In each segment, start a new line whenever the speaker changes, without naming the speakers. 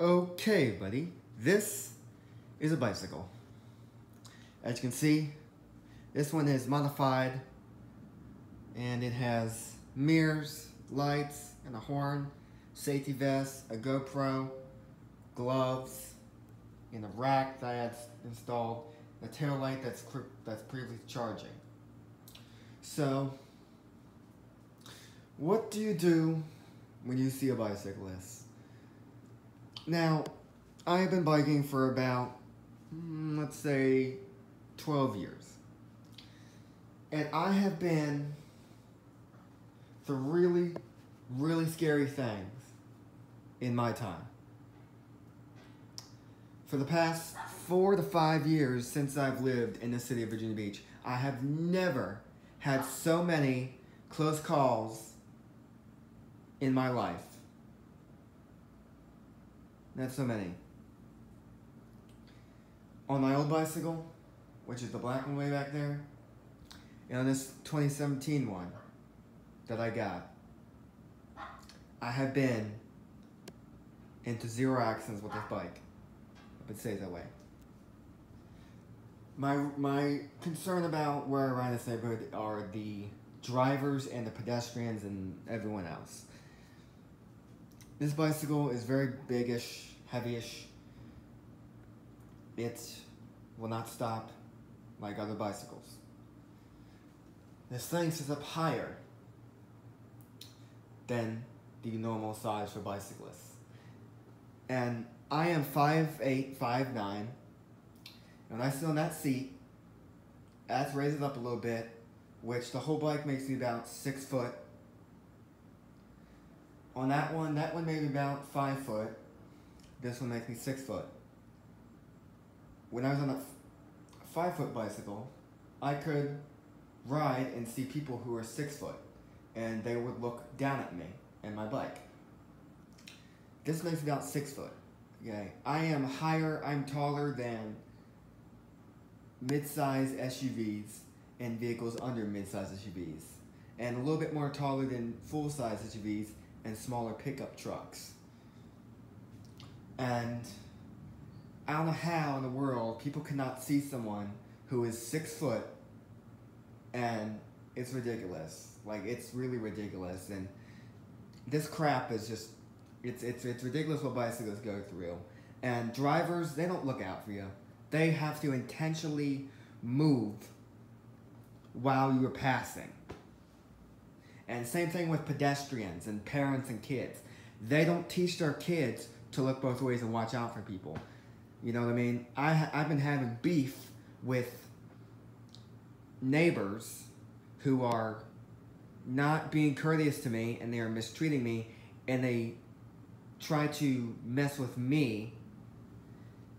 Okay, buddy, this is a bicycle. As you can see, this one is modified and it has mirrors, lights, and a horn, safety vest, a GoPro, gloves, and a rack that I had installed, a tail light that's previously charging. So, what do you do when you see a bicyclist? Now, I've been biking for about, let's say, 12 years. And I have been through really, really scary things in my time. For the past 4 to 5 years since I've lived in the city of Virginia Beach, I have never had so many close calls in my life. Not so many. On my old bicycle, which is the black one way back there, and on this 2017 one that I got, I have been into 0 accidents with this bike. I would say it that way. My concern about where I ride in this neighborhood are the drivers and the pedestrians and everyone else. This bicycle is very big-ish, heavy-ish. It will not stop like other bicycles. This thing sits up higher than the normal size for bicyclists. And I am 5'8", 5'9", and when I sit on that seat, that's raised up a little bit, which the whole bike makes me about 6 foot. On that one made me about 5 foot. This one makes me 6 foot. When I was on a 5 foot bicycle, I could ride and see people who were 6 foot, and they would look down at me and my bike. This makes me about 6 foot. Okay, I am higher, I'm taller than mid-size SUVs and vehicles under mid-size SUVs, and a little bit more taller than full-size SUVs and smaller pickup trucks. And I don't know how in the world people cannot see someone who is 6 foot, and it's ridiculous. Like, it's really ridiculous. And this crap is just, it's ridiculous what bicyclists go through. And drivers, they don't look out for you. They have to intentionally move while you are passing. And same thing with pedestrians and parents and kids. They don't teach their kids to look both ways and watch out for people. You know what I mean? I've been having beef with neighbors who are not being courteous to me, and they are mistreating me, and they try to mess with me,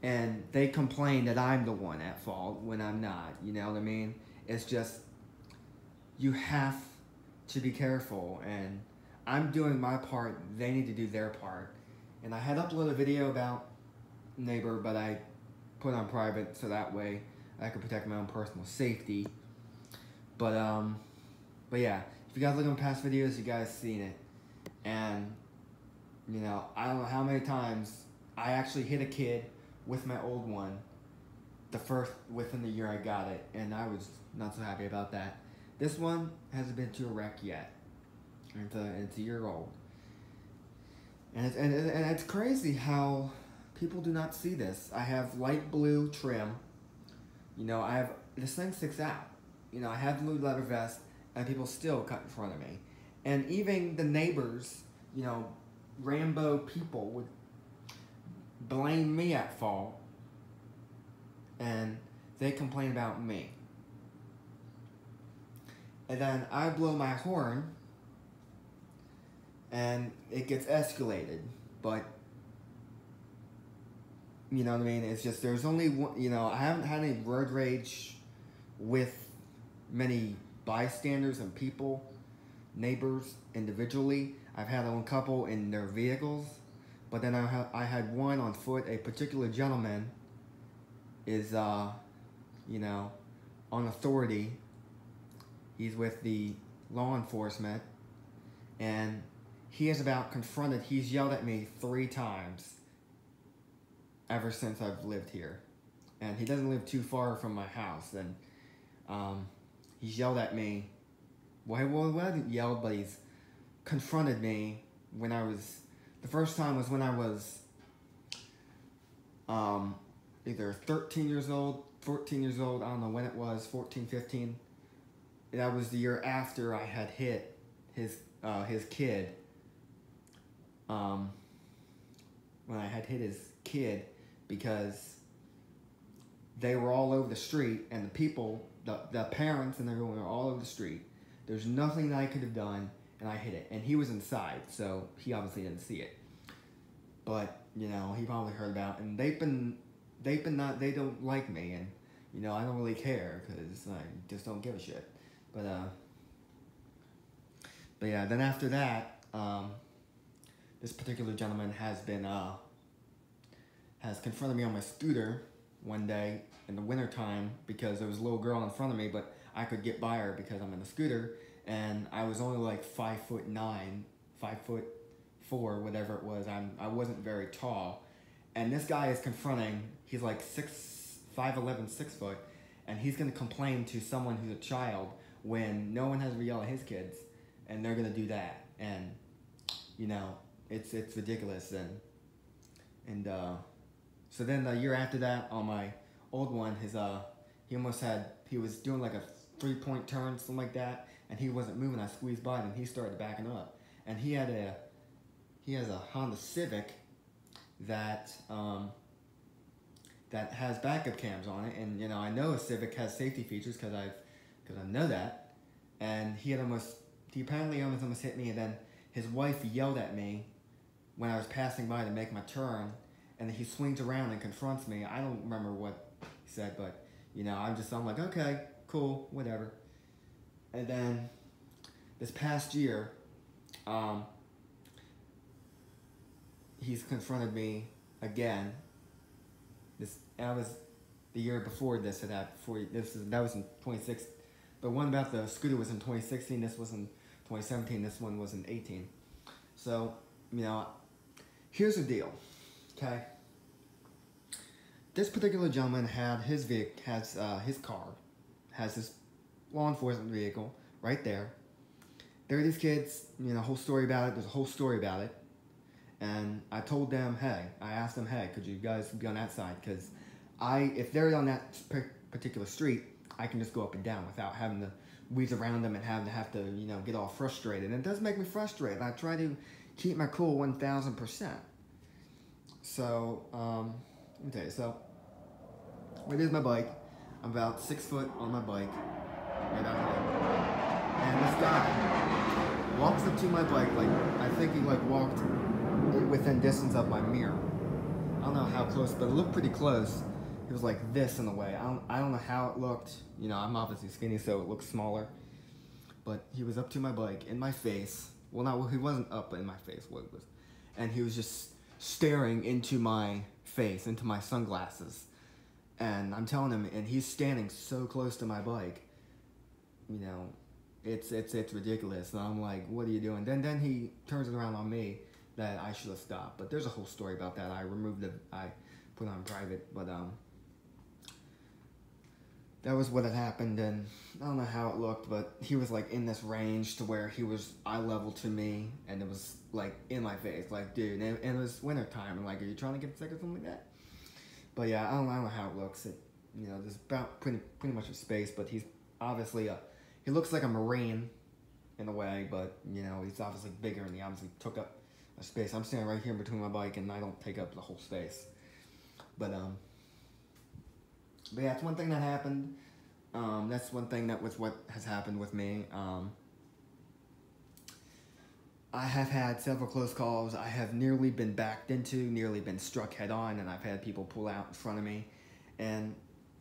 and they complain that I'm the one at fault when I'm not. You know what I mean? It's just, you have to be careful, and I'm doing my part, they need to do their part. And I had uploaded a video about neighbor, but I put it on private so that way I could protect my own personal safety. But yeah, if you guys look at my past videos, you guys seen it. And, you know, I don't know how many times I actually hit a kid with my old one within the year I got it, and I was not so happy about that. This one hasn't been to a wreck yet. It's a year old. And it's crazy how people do not see this. I have light blue trim. You know, this thing sticks out. You know, I have blue leather vest, and people still cut in front of me. And even the neighbors, you know, Rambo people would blame me at fault, and they complain about me. And then I blow my horn, and it gets escalated. But, you know what I mean? It's just, there's only one, you know, I haven't had any road rage with many bystanders and people, neighbors, individually. I've had one couple in their vehicles, but then I had one on foot. A particular gentleman is, you know, on authority. He's with the law enforcement, and he has about confronted, he's yelled at me 3 times ever since I've lived here. And he doesn't live too far from my house. And he's yelled at me. Well, he hasn't yelled, but he's confronted me when I was... The first time was when I was either 13 years old, 14 years old, I don't know when it was, 14, 15. That was the year after I had hit his kid. When I had hit his kid, because they were all over the street, and the people, the parents and everyone were all over the street. There's nothing that I could have done, and I hit it. And he was inside, so he obviously didn't see it. But, you know, he probably heard about it. And they don't like me, and, you know, I don't really care, because I just don't give a shit. But yeah, then after that, this particular gentleman has confronted me on my scooter one day in the wintertime, because there was a little girl in front of me, but I could get by her because I'm in a scooter, and I was only like 5'9", 5'4", whatever it was. I wasn't very tall, and this guy is confronting. He's like 5'11", 6 foot, and he's gonna complain to someone who's a child when no one has to yell at his kids, and they're gonna do that. And you know, it's ridiculous. And so then the year after that, on my old one, he was doing like a 3-point turn, something like that, and he wasn't moving. I squeezed by him, and he started backing up. And he has a Honda Civic that has backup cams on it, and you know, I know a Civic has safety features because I know that. And he apparently almost hit me, and then his wife yelled at me when I was passing by to make my turn, and he swings around and confronts me. I don't remember what he said, but you know, I'm like, okay, cool, whatever. And then this past year, he's confronted me again. That was the year before this had happened. That was in 2016. The one about the scooter was in 2016. This was in 2017. This one was in 2018. So, you know, here's the deal, okay? This particular gentleman had his car, has his law enforcement vehicle right there. There are these kids, you know, whole story about it. There's a whole story about it. And I told them, I asked them, hey, could you guys be on that side? Because if they're on that particular street, I can just go up and down without having to weave around them and have to, you know, get all frustrated. And it does make me frustrated. I try to keep my cool 1,000%. So, let me tell you. So, here's my bike. I'm about 6 foot on my bike, right out here. And this guy walks up to my bike, like, I think he like walked within distance of my mirror. I don't know how close, but it looked pretty close. It was like this in a way. I don't know how it looked. You know, I'm obviously skinny, so it looks smaller. But he was up to my bike, in my face. Well, he wasn't up in my face. What it was, and he was just staring into my face, into my sunglasses. And I'm telling him, and he's standing so close to my bike. You know, it's ridiculous. And I'm like, what are you doing? Then he turns it around on me that I should have stopped. But there's a whole story about that. I put on private, but that was what had happened, and I don't know how it looked, but he was like in this range to where he was eye level to me, and it was like in my face, like, dude, and it was winter time, and like, are you trying to get sick or something like that? But yeah, I don't know how it looks. You know, there's about pretty much a space, but he's obviously he looks like a Marine in a way, but you know, he's obviously bigger, and he obviously took up a space. I'm standing right here in between my bike, and I don't take up the whole space. But yeah, that's one thing that happened. That's one thing that was what has happened with me. I have had several close calls. I have nearly been backed into, nearly been struck head on, and I've had people pull out in front of me. And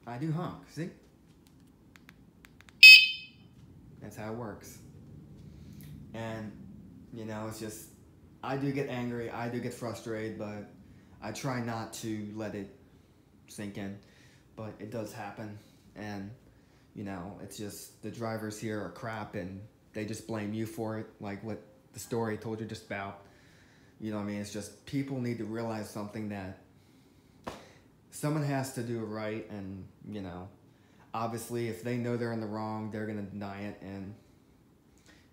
I do honk, see? That's how it works. And, you know, it's just, I do get angry, I do get frustrated, but I try not to let it sink in. But it does happen, and, you know, it's just, the drivers here are crap, and they just blame you for it, like what the story I told you just about. You know what I mean? It's just, people need to realize something, that someone has to do it right, and you know, obviously, if they know they're in the wrong, they're gonna deny it, and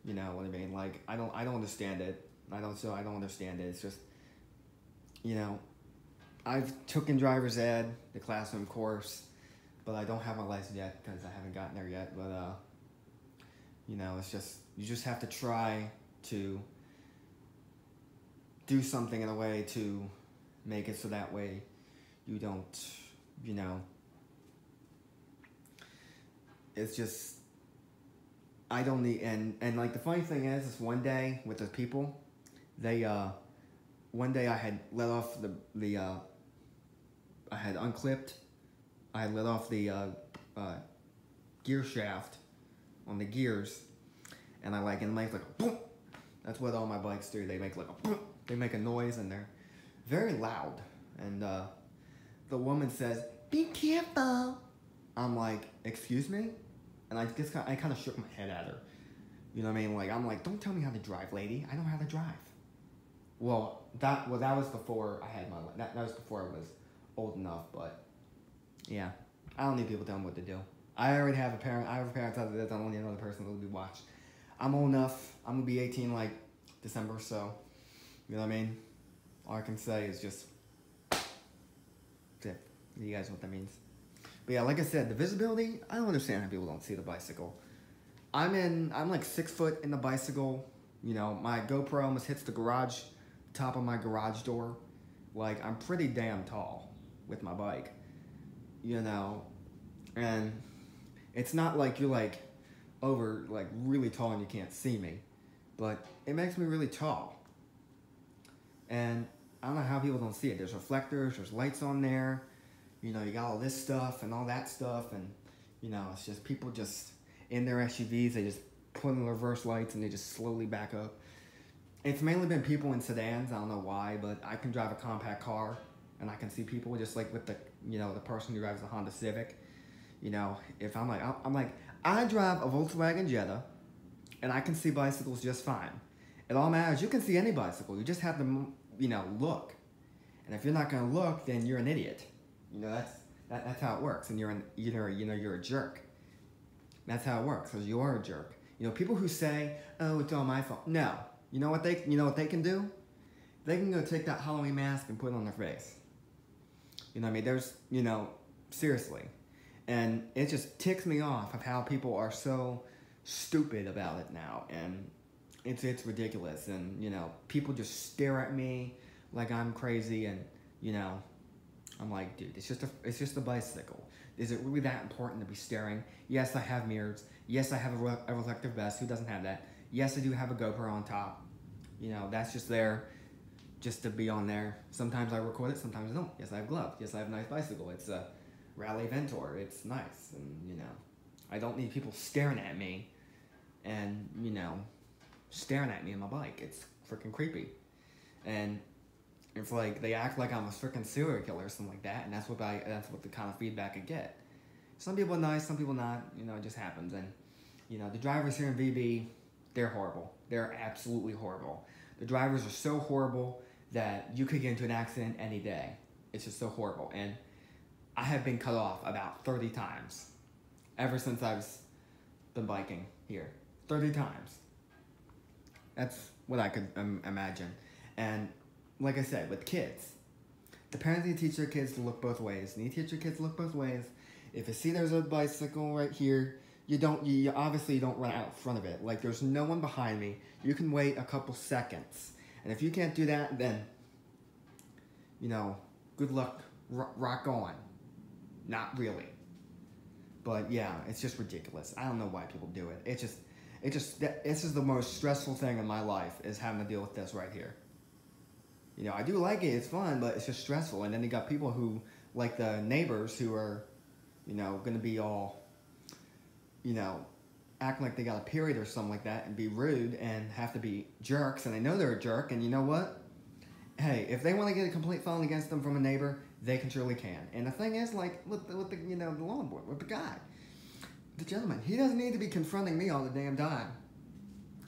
you know what I mean. Like I don't understand it. I don't understand it. It's just, you know, I've taken driver's ed, the classroom course, but I don't have my license yet because I haven't gotten there yet. But you know, it's just you just have to try to do something in a way to make it so that way you don't, you know, it's just, I don't need, and like the funny thing is one day with the people, they, one day I had let off I had unclipped, I had let off the gear shaft on the gears, and I like, and it makes like a boom. That's what all my bikes do. They make like a boom. They make a noise, and they're very loud. And the woman says, "Be careful." I'm like, "Excuse me?" And I kind of shook my head at her. You know what I mean? Like I'm like, "Don't tell me how to drive, lady. I know how to drive." Well, that was before I had my that was before I was old enough. But yeah, I don't need people telling me what to do. I already have a parent. I have a parent out there. I don't need another person to be watched. I'm old enough. I'm gonna be 18 like December, so you know what I mean. All I can say is just, yeah, you guys know what that means. But yeah, like I said, the visibility. I don't understand how people don't see the bicycle. I'm like 6 foot in the bicycle. You know, my GoPro almost hits the top of my garage door. Like I'm pretty damn tall with my bike. You know, and it's not like you're like over like really tall and you can't see me, but it makes me really tall. And I don't know how people don't see it. There's reflectors, there's lights on there, you know, you got all this stuff and all that stuff, and you know, it's just people just in their SUVs, they just put in the reverse lights and they just slowly back up. It's mainly been people in sedans, I don't know why, but I can drive a compact car and I can see people just like with the, you know, the person who drives the Honda Civic. You know, if I'm like, I drive a Volkswagen Jetta, and I can see bicycles just fine. It all matters. You can see any bicycle. You just have to, you know, look. And if you're not going to look, then you're an idiot. You know, that's how it works. And you're a jerk. That's how it works. Because you are a jerk. You know, people who say, "Oh, it's all my fault." No. You know what they can do? They can go take that Halloween mask and put it on their face. You know what I mean? There's, you know, seriously. And it just ticks me off of how people are so stupid about it now, and it's ridiculous. And you know, people just stare at me like I'm crazy, and you know, I'm like, dude, it's just a bicycle. Is it really that important to be staring? Yes, I have mirrors. Yes, I have a reflective vest. Who doesn't have that? Yes, I do have a GoPro on top. You know, that's just there, just to be on there. Sometimes I record it, sometimes I don't. Yes, I have gloves. Yes, I have a nice bicycle. It's a Rally Ventor. It's nice, and you know, I don't need people staring at me, and you know, staring at me on my bike. It's freaking creepy, and it's like they act like I'm a freaking serial killer or something like that, and that's what the kind of feedback I get. Some people are nice, some people not. You know, it just happens, and you know, the drivers here in VB, they're horrible. They're absolutely horrible. The drivers are so horrible that you could get into an accident any day. It's just so horrible, and I have been cut off about 30 times ever since I've been biking here. 30 times. That's what I could imagine. And like I said, with kids, the parents need to teach their kids to look both ways. You need to teach your kids to look both ways. If you see there's a bicycle right here, you obviously don't run out in front of it. Like there's no one behind me. You can wait a couple seconds. And if you can't do that, then, you know, good luck, rock on. Not really. But yeah, it's just ridiculous. I don't know why people do it. This is the most stressful thing in my life, is having to deal with this right here. You know, I do like it, it's fun, but it's just stressful. And then you got people who, like the neighbors who are, you know, gonna be all, you know, acting like they got a period or something like that and be rude and have to be jerks, and they know they're a jerk, and you know what? Hey, if they want to get a complaint filed against them from a neighbor, they can surely can. And the thing is, like, with the you know, the lawn boy, with the guy, the gentleman, he doesn't need to be confronting me all the damn time.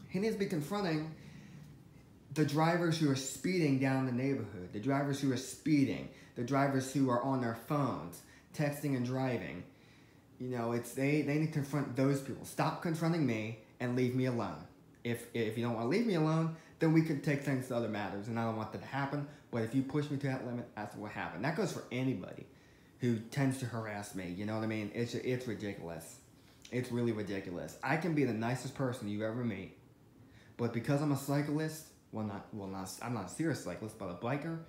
He needs to be confronting the drivers who are speeding down the neighborhood, the drivers who are speeding, the drivers who are on their phones, texting and driving, you know, they need to confront those people. Stop confronting me and leave me alone. If you don't want to leave me alone, then we can take things to other matters, and I don't want that to happen. But if you push me to that limit, that's what happened. That goes for anybody who tends to harass me. You know what I mean? It's ridiculous. It's really ridiculous. I can be the nicest person you ever meet, but because I'm a cyclist, I'm not a serious cyclist, but a biker,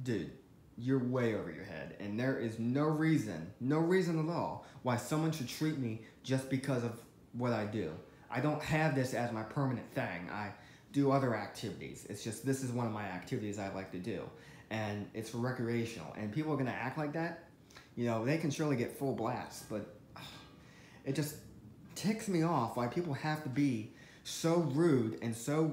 dude, you're way over your head, and there is no reason at all why someone should treat me just because of what I do. I don't have this as my permanent thing. I do other activities. It's just, this is one of my activities I like to do, and it's for recreational, and people are gonna act like that. You know, they can surely get full blast, but it just ticks me off why people have to be so rude and so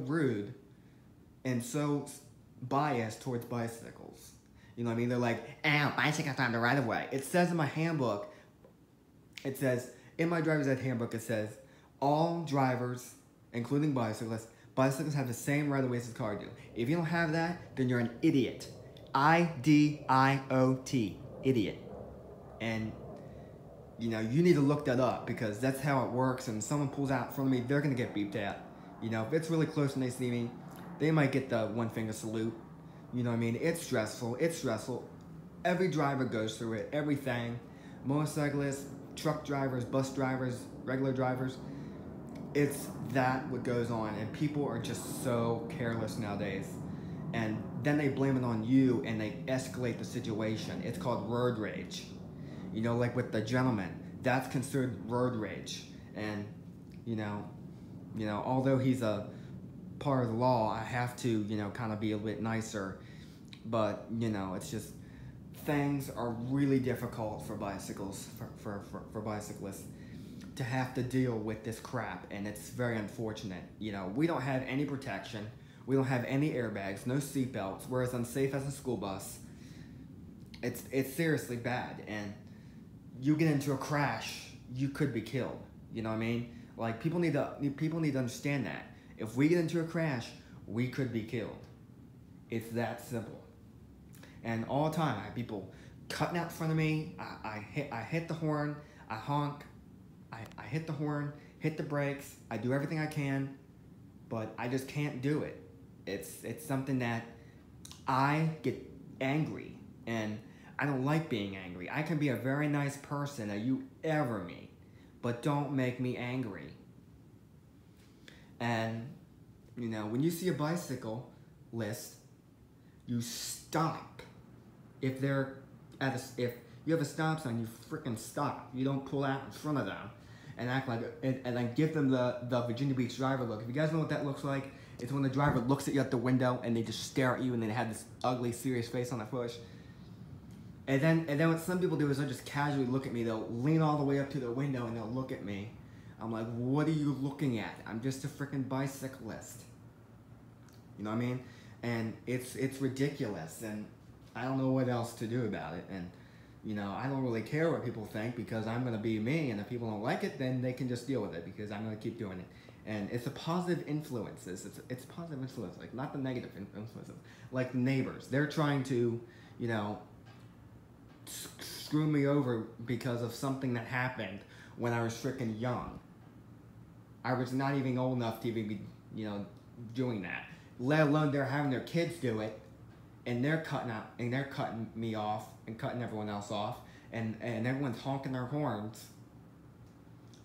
biased towards bicycles. You know what I mean? They're like, ow, bicycles on the right of way. It says in my handbook, in my driver's ed handbook, it says, all drivers, including bicyclists have the same right of ways as cars do. If you don't have that, then you're an idiot. I-D-I-O-T, idiot. And you know, you need to look that up, because that's how it works, and someone pulls out in front of me, they're gonna get beeped at. You know, if it's really close and they see me, they might get the one finger salute. You know what I mean? It's stressful. Every driver goes through it, everything. Motorcyclists, truck drivers, bus drivers, regular drivers. It's that what goes on, and people are just so careless nowadays. And then they blame it on you, and they escalate the situation. It's called road rage. You know, like with the gentleman, that's considered road rage. And, you know, although he's a part of the law, I have to, you know, kind of be a bit nicer. But, you know, it's just, things are really difficult for bicyclists to have to deal with this crap, and it's very unfortunate. You know, we don't have any protection. We don't have any airbags, no seatbelts. We're as unsafe as a school bus. It's seriously bad, and you get into a crash, you could be killed. You know what I mean? Like, people need to understand that. If we get into a crash, we could be killed. It's that simple. And all the time, I have people cutting out in front of me. I hit the horn, I honk, I hit the horn, hit the brakes, I do everything I can, but I just can't do it. It's something that I get angry, and I don't like being angry. I can be a very nice person that you ever meet, but don't make me angry. And, you know, when you see a bicyclist, you stop. If you have a stop sign, you freaking stop. You don't pull out in front of them and act like, and then give them the Virginia Beach driver look. If you guys know what that looks like, it's when the driver looks at you at the window and they just stare at you, and they have this ugly, serious face on their push. And then what some people do is they'll just casually look at me. They'll lean all the way up to the window and they'll look at me. I'm like, what are you looking at? I'm just a freaking bicyclist. You know what I mean? And it's ridiculous, and I don't know what else to do about it. And, you know, I don't really care what people think, because I'm going to be me, and if people don't like it, then they can just deal with it, because I'm going to keep doing it. And it's a positive influence. It's a positive influence, like, not the negative influence. Like neighbors. They're trying to, you know, screw me over because of something that happened when I was freaking young. I was not even old enough to even be, you know, doing that. Let alone they're having their kids do it, and they're cutting me off and cutting everyone else off, and everyone's honking their horns,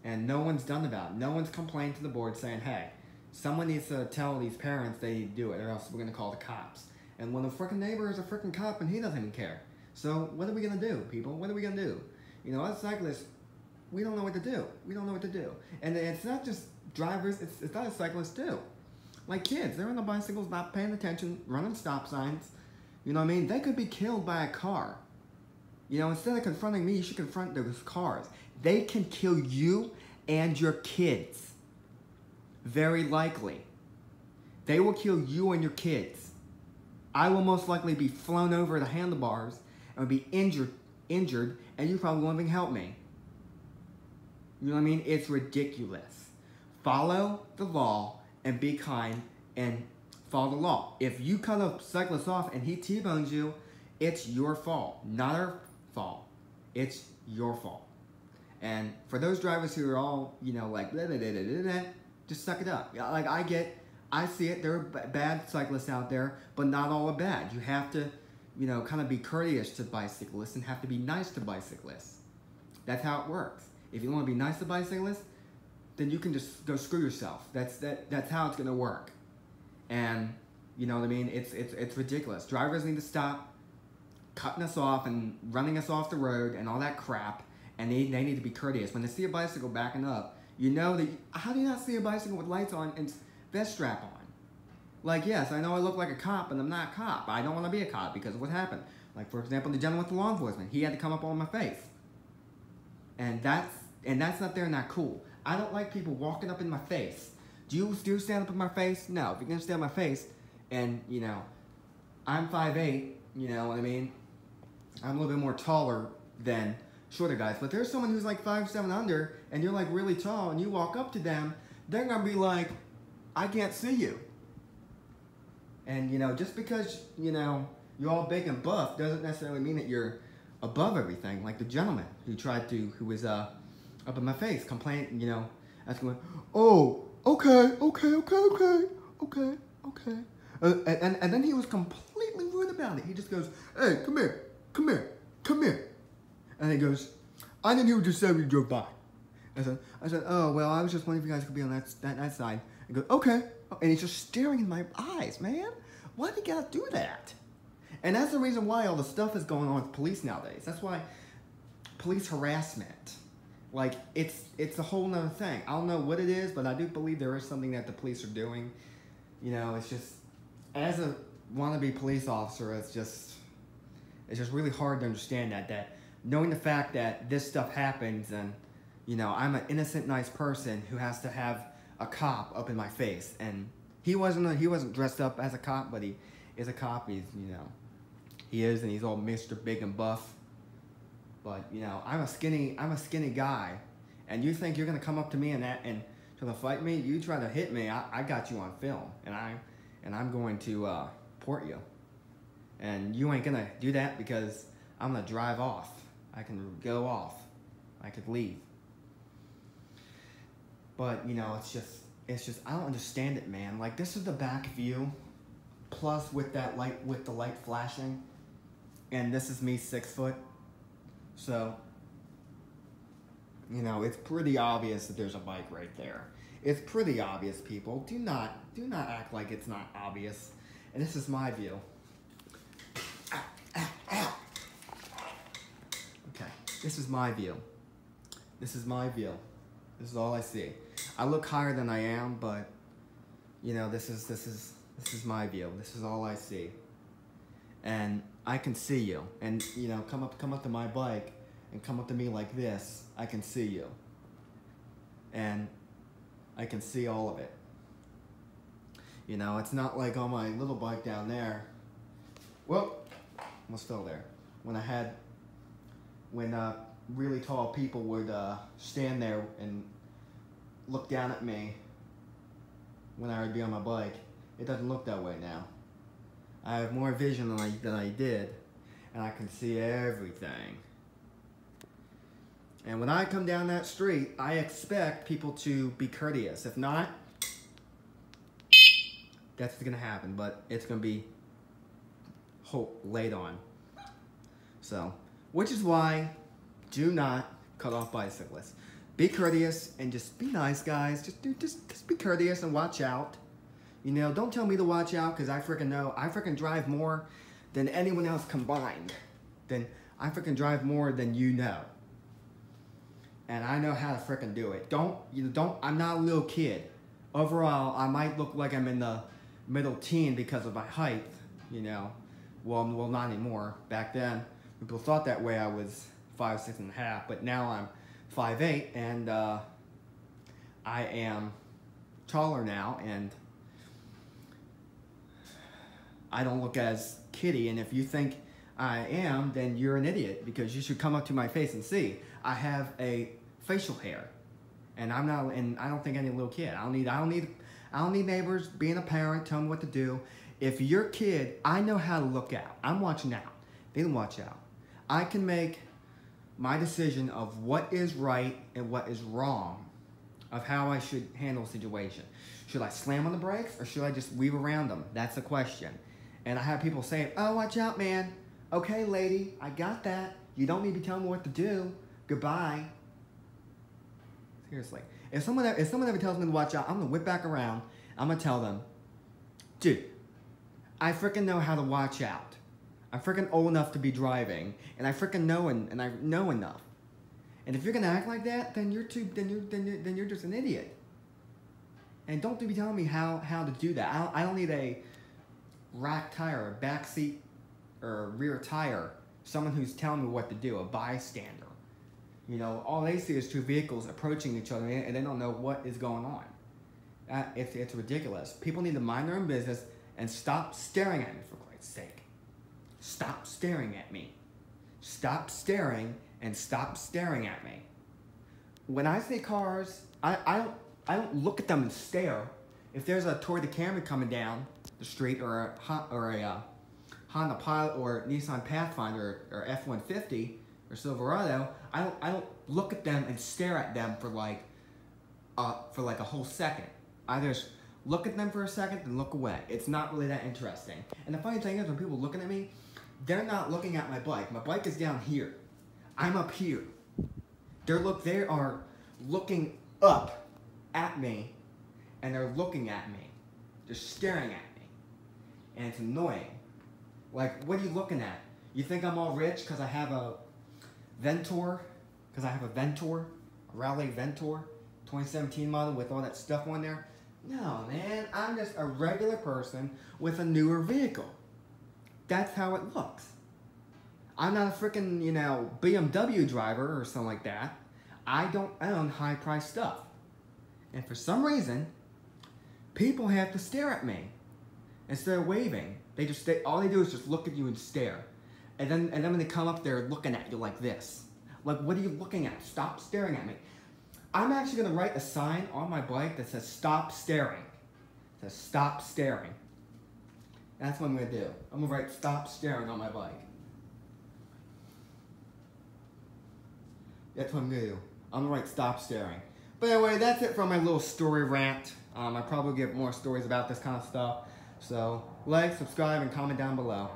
and no one's done about it. No one's complained to the board saying, hey, someone needs to tell these parents they need to do it, or else we're gonna call the cops. And when the freaking neighbor is a freaking cop, and he doesn't even care. So what are we gonna do, people? What are we gonna do? You know, as cyclists, we don't know what to do. We don't know what to do. And it's not just drivers, it's other cyclists too. Like kids, they're on the bicycles, not paying attention, running stop signs. You know what I mean? They could be killed by a car. You know, instead of confronting me, you should confront those cars. They can kill you and your kids. Very likely. They will kill you and your kids. I will most likely be flown over the handlebars and be injured, and you probably won't even help me. You know what I mean? It's ridiculous. Follow the law and be kind, and follow the law. If you cut a cyclist off and he T-bones you, it's your fault, not our fault. It's your fault. And for those drivers who are all, you know, like, blah, blah, blah, blah, blah, just suck it up. Like, I see it. There are bad cyclists out there, but not all are bad. You have to, you know, kind of be courteous to bicyclists and have to be nice to bicyclists. That's how it works. If you want to be nice to bicyclists, then you can just go screw yourself. That's how it's going to work. And, you know what I mean? It's ridiculous. Drivers need to stop cutting us off and running us off the road and all that crap. And they need to be courteous. When they see a bicycle backing up, you know that, how do you not see a bicycle with lights on and vest strap on? Like, yes, I know I look like a cop, but I'm not a cop. I don't want to be a cop because of what happened. Like, for example, the gentleman with the law enforcement, he had to come up on my face. And that's not there, not cool. I don't like people walking up in my face. Do you stand up in my face? No. If you're going to stand in my face, and, you know, I'm 5'8", you know what I mean? I'm a little bit more taller than shorter guys. But there's someone who's like 5'7" under, and you're like really tall, and you walk up to them, they're going to be like, I can't see you. And, you know, just because, you know, you're all big and buff doesn't necessarily mean that you're above everything. Like the gentleman who was up in my face, complaining, you know, asking, oh, okay. And then he was completely rude about it. He just goes, hey, come here. And he goes, I didn't hear what you said when you drove by. I said, oh, well, I was just wondering if you guys could be on that side. He goes, okay. And he's just staring in my eyes, man. Why do you gotta do that? And that's the reason why all the stuff is going on with police nowadays. That's why police harassment, like, it's a whole nother thing. I don't know what it is, but I do believe there is something that the police are doing. You know, it's just, as a wannabe police officer, it's just really hard to understand that knowing the fact that this stuff happens, and, you know, I'm an innocent, nice person who has to have a cop up in my face. And he wasn't dressed up as a cop, but he is a cop. He's, you know, he is, and he's all Mr. Big and Buff. But, you know, I'm a skinny guy, and you think you're gonna come up to me and try to fight me? You try to hit me, I got you on film, and I'm going to port you. And you ain't gonna do that because I'm gonna drive off. I can go off. I could leave. But, you know, it's just, I don't understand it, man. Like, this is the back view, plus with the light flashing, and this is me 6 foot. So, you know, it's pretty obvious that there's a bike right there. It's pretty obvious, people. Do not act like it's not obvious. And this is my view. Ow. Okay, this is my view. This is my view. This is all I see. I look higher than I am, but, you know, this is my view. This is all I see. And I can see you. And, you know, come up to my bike and come up to me like this. I can see you. And I can see all of it. You know, it's not like on my little bike down there. Well, almost fell there. When really tall people would stand there and look down at me when I would be on my bike. It doesn't look that way now. I have more vision than I did, and I can see everything. And when I come down that street, I expect people to be courteous. If not, that's what's gonna happen, but it's gonna be laid on. So, which is why, do not cut off bicyclists. Be courteous and just be nice, guys. Just be courteous and watch out. You know, don't tell me to watch out, because I freaking know. I freaking drive more than anyone else combined. I freaking drive more than you know. And I know how to freaking do it. I'm not a little kid. Overall, I might look like I'm in the middle teen because of my height, you know. Well, not anymore. Back then, people thought that way. I was 5'6½", but now I'm 5'8", and I am taller now, and I don't look as kiddie. And if you think I am, then you're an idiot, because you should come up to my face and see. I have a facial hair, and I'm not, and I don't think any little kid. I I don't need neighbors being a parent telling me what to do. If your kid, I know how to look out. I'm watching out. They can watch out. I can make my decision of what is right and what is wrong, of how I should handle a situation. Should I slam on the brakes or should I just weave around them? That's the question. And I have people saying, oh, watch out, man. Okay, lady, I got that. You don't need to be telling me what to do. Goodbye. Seriously. If someone ever tells me to watch out, I'm going to whip back around. I'm going to tell them, dude, I freaking know how to watch out. I'm freaking old enough to be driving, and I freaking know and I know enough. And if you're going to act like that, then you're just an idiot. And don't be telling me how to do that. I don't need a rack tire, a back seat, or a rear tire. Someone who's telling me what to do, a bystander. You know, all they see is two vehicles approaching each other and they don't know what is going on. It's ridiculous. People need to mind their own business and stop staring at me, for Christ's sake. Stop staring at me. Stop staring and stop staring at me. When I see cars, I don't look at them and stare. If there's a Toyota Camry coming down the street or a Honda Pilot or Nissan Pathfinder or F-150 or Silverado, I don't look at them and stare at them for like a whole second. I just look at them for a second and look away. It's not really that interesting. And the funny thing is, when people are looking at me, they're not looking at my bike. My bike is down here. I'm up here. They are looking up at me, and they're looking at me, just staring at me, and it's annoying. Like, what are you looking at? You think I'm all rich because I have a Ventor? Because I have a Ventor, a Raleigh Ventor, 2017 model with all that stuff on there? No, man, I'm just a regular person with a newer vehicle. That's how it looks. I'm not a freaking, BMW driver or something like that. I don't own high-priced stuff. And for some reason, people have to stare at me instead of waving. All they do is just look at you and stare. And then when they come up, they're looking at you like this. Like, what are you looking at? Stop staring at me. I'm actually going to write a sign on my bike that says, stop staring. It says, stop staring. That's what I'm going to do. I'm going to write, stop staring on my bike. That's what I'm going to do. I'm going to write, stop staring. But anyway, that's it for my little story rant. I probably get more stories about this kind of stuff. So, like, subscribe, and comment down below.